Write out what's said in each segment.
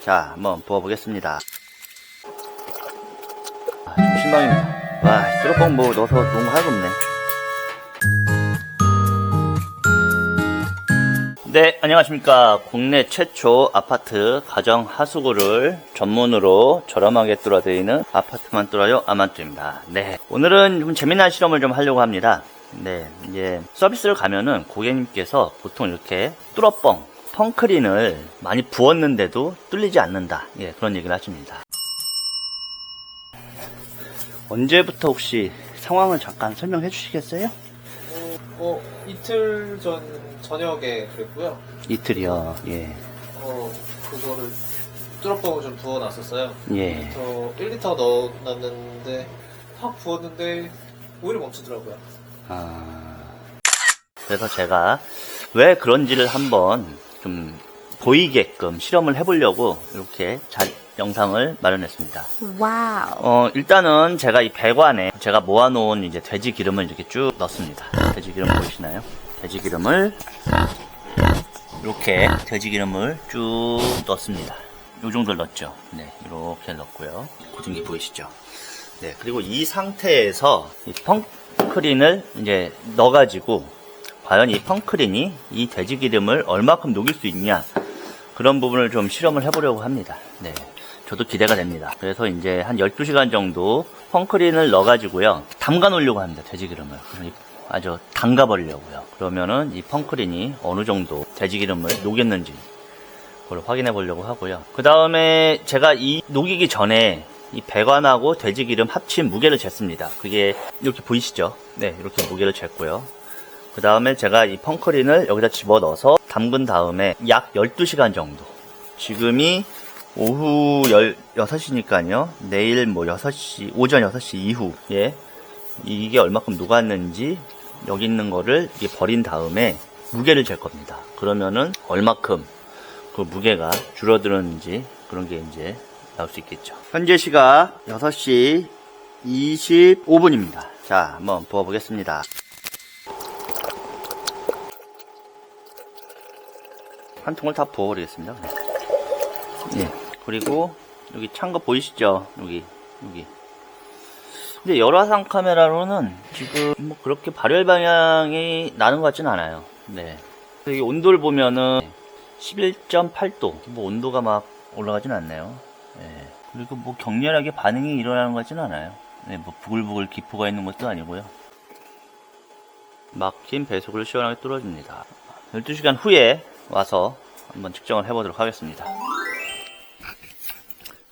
자, 한번 부어보겠습니다. 좀 실망입니다. 와, 뚜러뻥 뭐 넣어서 너무 하얗네. 네, 안녕하십니까. 국내 최초 아파트 가정 하수구를 전문으로 저렴하게 뚫어드리는 아파트만 뚫어요 아만뚜입니다. 네, 오늘은 좀 재미난 실험을 좀 하려고 합니다. 네, 이제 서비스를 가면은 고객님께서 보통 이렇게 뚫어뻥, 펑크린을 많이 부었는데도 뚫리지 않는다. 예, 그런 얘기를 하십니다. 언제부터 혹시 상황을 잠깐 설명해 주시겠어요? 이틀 전 저녁에 그랬고요. 이틀이요. 예. 그거를 뚜러뻥을 좀 부어놨었어요. 예. 1리터 넣어놨는데 확 부었는데 오히려 멈추더라고요. 그래서 제가 왜 그런지를 한번 좀 보이게끔 실험을 해보려고 이렇게 영상을 마련했습니다. 와우. 일단은 제가 이 배관에 제가 모아놓은 이제 돼지 기름을 이렇게 쭉 넣습니다. 돼지 기름 보이시나요? 돼지 기름을 이렇게 돼지 기름을 쭉 넣습니다. 요 정도를 넣었죠. 네, 이렇게 넣고요. 고등기 보이시죠? 네, 그리고 이 상태에서 이 펑크린을 이제 넣어가지고 과연 이 펑크린이 이 돼지 기름을 얼마큼 녹일 수 있냐, 그런 부분을 좀 실험을 해보려고 합니다. 네, 저도 기대가 됩니다. 그래서 이제 한 12시간 정도 펑크린을 넣어가지고요, 담가 놓으려고 합니다. 돼지 기름을. 아주 담가 버리려고요. 그러면은 이 펑크린이 어느 정도 돼지 기름을 녹였는지 그걸 확인해 보려고 하고요. 그 다음에 제가 이 녹이기 전에 이 배관하고 돼지 기름 합친 무게를 쟀습니다. 그게 이렇게 보이시죠? 네, 이렇게 무게를 쟀고요. 그 다음에 제가 이 펑크린을 여기다 집어넣어서 담근 다음에 약 12시간 정도, 지금이 오후 6시니까요 내일 뭐 6시, 오전 6시 이후에 이게 얼마큼 녹았는지 여기 있는 거를 버린 다음에 무게를 잴 겁니다. 그러면은 얼마큼 그 무게가 줄어드는지 그런 게 이제 나올 수 있겠죠. 현재 시각 6시 25분입니다. 자, 한번 부어보겠습니다. 한 통을 다 부어버리겠습니다. 예. 그리고 여기 찬 거 보이시죠? 여기. 근데 열화상 카메라로는 지금 뭐 그렇게 발열 방향이 나는 것 같진 않아요. 네. 여기 온도를 보면은 11.8도. 뭐 온도가 막 올라가진 않네요. 네. 그리고 뭐 격렬하게 반응이 일어나는 것 같진 않아요. 네, 뭐 부글부글 기포가 있는 것도 아니고요. 막힌 배속을 시원하게 뚫어줍니다. 12시간 후에 와서 한번 측정을 해보도록 하겠습니다.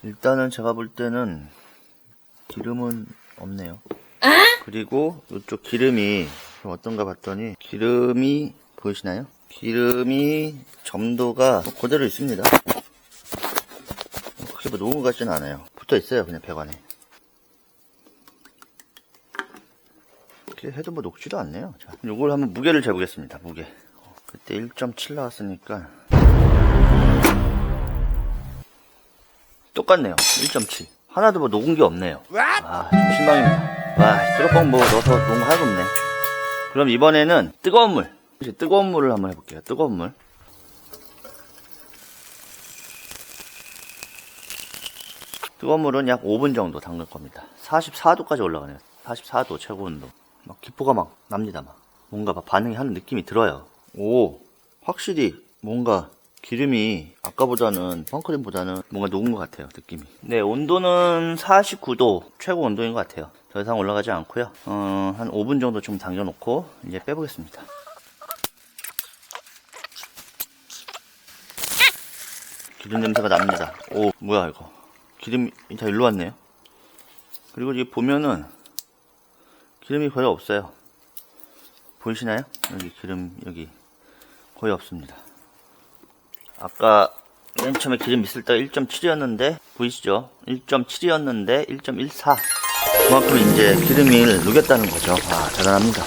일단은 제가 볼 때는 기름은 없네요. 그리고 이쪽 기름이 좀 어떤가 봤더니 기름이 보이시나요? 기름이 점도가 그대로 있습니다. 크게 뭐 녹은 것 같지는 않아요. 붙어 있어요, 그냥 배관에. 이렇게 해도 뭐 녹지도 않네요. 자, 이걸 한번 무게를 재보겠습니다. 무게. 그때 1.7 나왔으니까 똑같네요. 1.7. 하나도 뭐 녹은 게 없네요. 좀 실망입니다. 와, 뚜러뻥 뭐 넣어서 너무 하얗네. 그럼 이번에는 뜨거운 물. 이제 뜨거운 물을 한번 해볼게요. 뜨거운 물. 뜨거운 물은 약 5분 정도 담글 겁니다. 44도까지 올라가네요. 44도 최고 온도. 막 기포가 막 납니다. 막 뭔가 막 반응이 하는 느낌이 들어요. 오, 확실히 뭔가 기름이 아까보다는, 펑크림보다는 뭔가 녹은 것 같아요, 느낌이. 네, 온도는 49도 최고 온도인 것 같아요. 더 이상 올라가지 않고요. 한 5분 정도 좀 당겨놓고 이제 빼보겠습니다. 기름 냄새가 납니다. 오, 뭐야 이거. 기름이 다 일로 왔네요. 그리고 여기 보면은 기름이 거의 없어요. 보이시나요? 여기 기름, 여기 거의 없습니다. 아까 맨 처음에 기름 있을 때가 1.7이었는데 보이시죠? 1.7이었는데 1.14. 그만큼 이제 기름이 녹였다는 거죠. 대단합니다.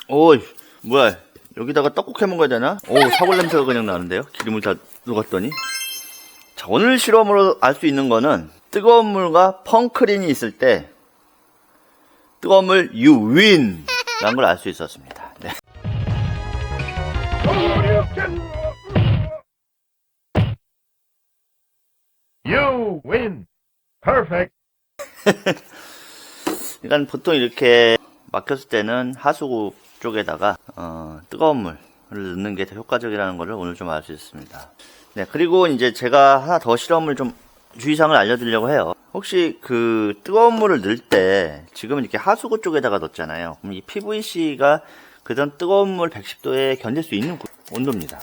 오이, 뭐야, 여기다가 떡국 해 먹어야 되나? 오, 사골 냄새가 그냥 나는데요? 기름을 다 녹았더니. 자, 오늘 실험으로 알 수 있는 거는 뜨거운 물과 펑크린이 있을 때 뜨거운 물 you win 라는 걸 알 수 있었습니다. 네. You win. Perfect. 그러니까 보통 이렇게 막혔을 때는 하수구 쪽에다가 뜨거운 물을 넣는 게 더 효과적이라는 것을 오늘 좀 알 수 있습니다. 네, 그리고 이제 제가 하나 더 실험을 좀 주의사항을 알려드리려고 해요. 혹시 그 뜨거운 물을 넣을 때 지금 이렇게 하수구 쪽에다가 넣었잖아요. 그럼 이 PVC가 그전 뜨거운 물 110도에 견딜 수 있는 온도입니다.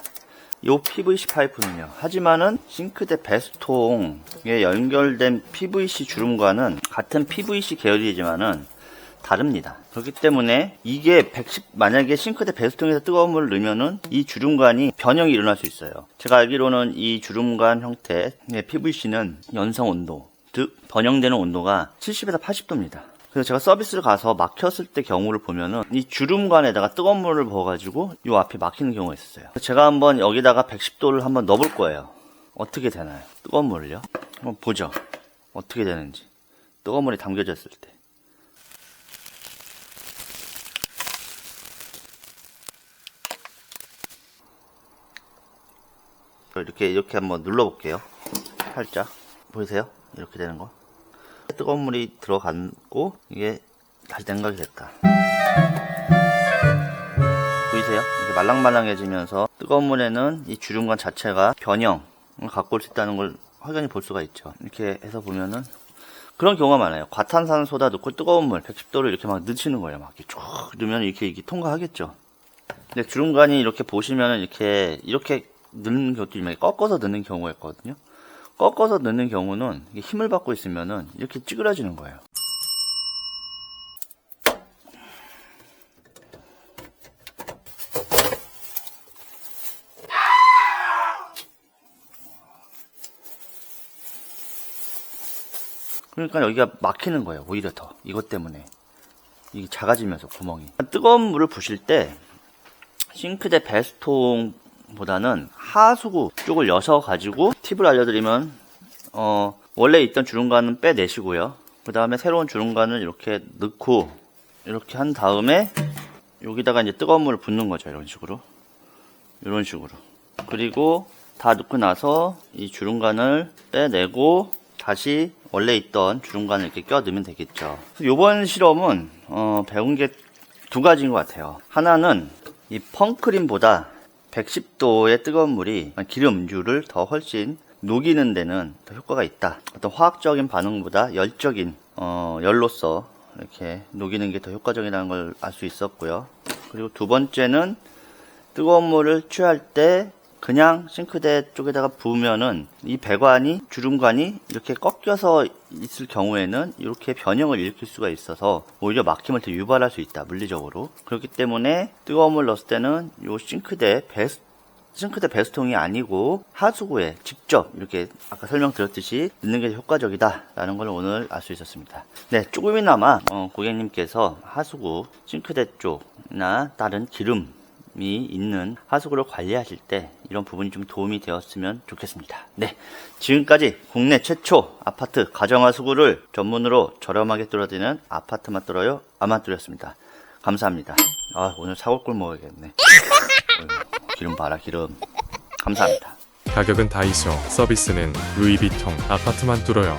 이 PVC 파이프는요. 하지만은 싱크대 배수통에 연결된 PVC 주름과는 같은 PVC 계열이지만은 다릅니다. 그렇기 때문에 이게 만약에 싱크대 배수통에서 뜨거운 물을 넣으면은 이 주름관이 변형이 일어날 수 있어요. 제가 알기로는 이 주름관 형태의 PVC는 연성 온도, 즉 변형되는 온도가 70에서 80도입니다. 그래서 제가 서비스를 가서 막혔을 때 경우를 보면은 이 주름관에다가 뜨거운 물을 부어가지고 이 앞에 막히는 경우가 있었어요. 제가 한번 여기다가 110도를 한번 넣어볼 거예요. 어떻게 되나요? 뜨거운 물을요? 한번 보죠. 어떻게 되는지. 뜨거운 물이 담겨졌을 때. 이렇게 한번 눌러볼게요. 살짝. 보이세요? 이렇게 되는 거. 뜨거운 물이 들어갔고 이게 다시 냉각이 됐다. 보이세요? 이렇게 말랑말랑해지면서 뜨거운 물에는 이 주름관 자체가 변형을 갖고 올 수 있다는 걸 확연히 볼 수가 있죠. 이렇게 해서 보면은 그런 경우가 많아요. 과탄산소다 넣고 뜨거운 물 110도를 이렇게 막 넣으시는 거예요. 막 이렇게 쭉 넣으면 이렇게 통과하겠죠. 근데 주름관이 이렇게 보시면은 이렇게 넣는 것도 있지만 꺾어서 넣는 경우가 있거든요. 꺾어서 넣는 경우는 힘을 받고 있으면은 이렇게 찌그러지는 거예요. 그러니까 여기가 막히는 거예요. 오히려 더. 이것 때문에. 이게 작아지면서 구멍이. 뜨거운 물을 부실 때 싱크대 배수통보다는 하수구 쪽을 여셔가지고 팁을 알려드리면 원래 있던 주름관은 빼내시고요. 그 다음에 새로운 주름관을 이렇게 넣고 이렇게 한 다음에 여기다가 이제 뜨거운 물을 붓는 거죠. 이런 식으로. 그리고 다 넣고 나서 이 주름관을 빼내고 다시 원래 있던 주름관을 이렇게 껴 넣으면 되겠죠. 이번 실험은 배운 게 두 가지인 것 같아요. 하나는 이 펑크림보다 110도의 뜨거운 물이 기름류를 더 훨씬 녹이는 데는 더 효과가 있다. 어떤 화학적인 반응보다 열적인 열로서 이렇게 녹이는 게 더 효과적이라는 걸 알 수 있었고요. 그리고 두 번째는 뜨거운 물을 취할 때 그냥 싱크대 쪽에다가 부으면은 이 배관이 주름관이 이렇게 꺾여서 있을 경우에는 이렇게 변형을 일으킬 수가 있어서 오히려 막힘을 더 유발할 수 있다, 물리적으로. 그렇기 때문에 뜨거운 물 넣었을 때는 이 싱크대 배수통이 아니고 하수구에 직접 이렇게 아까 설명드렸듯이 넣는 게 효과적이다 라는 걸 오늘 알 수 있었습니다. 네, 조금이나마 고객님께서 하수구 싱크대 쪽이나 다른 기름이 있는 하수구를 관리하실 때 이런 부분이 좀 도움이 되었으면 좋겠습니다. 네, 지금까지 국내 최초 아파트 가정하수구를 전문으로 저렴하게 뚫어드리는 아파트만 뚫어요 아만 뚫었습니다. 감사합니다. 오늘 사골꿀 먹어야겠네. 기름 봐라, 기름. 감사합니다. 가격은 다이소, 서비스는 루이비통, 아파트만 뚫어요.